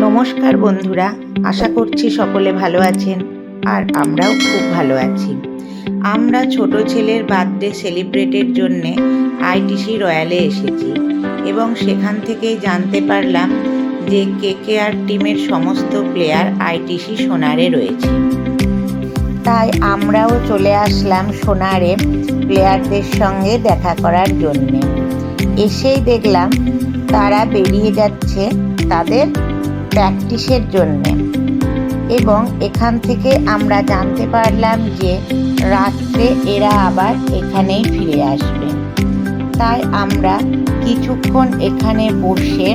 নমস্কার বন্ধুরা, আশা করছি সকলে ভালো আছেন আর আমরাও খুব ভালো আছি। আমরা ছোট ছেলের বার্থডে সেলিব্রেটের জন্যে আইটিসি রয়্যালে এসেছি এবং সেখান থেকেই জানতে পারলাম যে কেকেআর টিমের সমস্ত প্লেয়ার আইটিসি সোনারে রয়েছে। তাই আমরাও চলে আসলাম সোনারে প্লেয়ারদের সঙ্গে দেখা করার জন্যে। এসেই দেখলাম তারা বেরিয়ে যাচ্ছে তাদের প্র্যাকটিসের জন্যে এবং এখান থেকে আমরা জানতে পারলাম যে রাত্রে এরা আবার এখানেই ফিরে আসবে। তাই আমরা কিছুক্ষণ এখানে বসে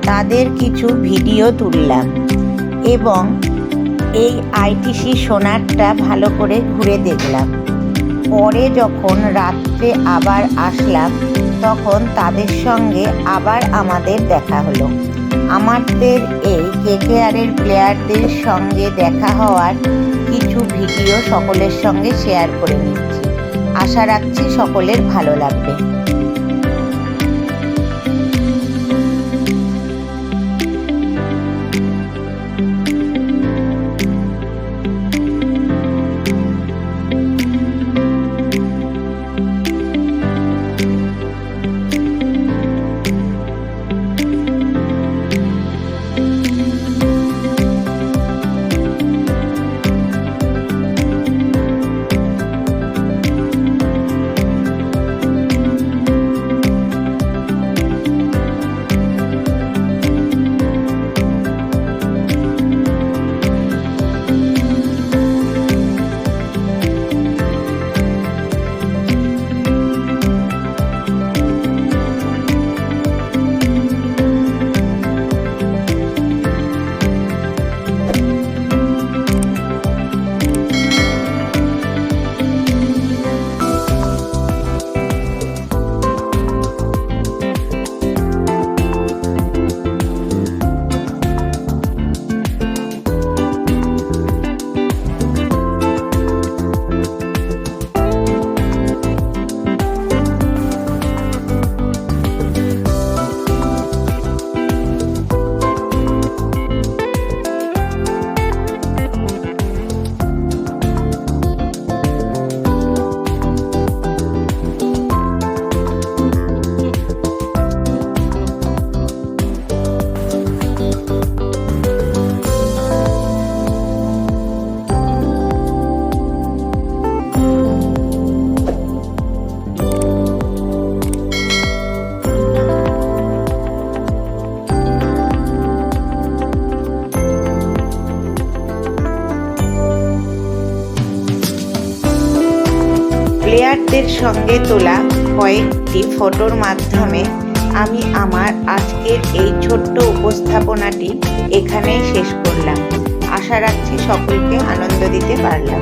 তাদের কিছু ভিডিও তুললাম এবং এই আইটিসি সোনারটা ভালো করে ঘুরে দেখলাম। পরে যখন রাত্রে আবার আসলাম তখন তাদের সঙ্গে আবার আমাদের দেখা হলো। আমাদের এই কেকেআরের প্লেয়ারদের সঙ্গে দেখা হওয়ার কিছু ভিডিও সকলের সঙ্গে শেয়ার করে নিচ্ছি। আশা রাখছি সকলের ভালো লাগবে। প্লেয়ারদের সঙ্গে তোলা কয়েকটি ফটোর মাধ্যমে আমি আমার আজকের এই ছোট্ট উপস্থাপনাটি এখানেই শেষ করলাম। আশা রাখছি সকলকে আনন্দ দিতে পারলাম।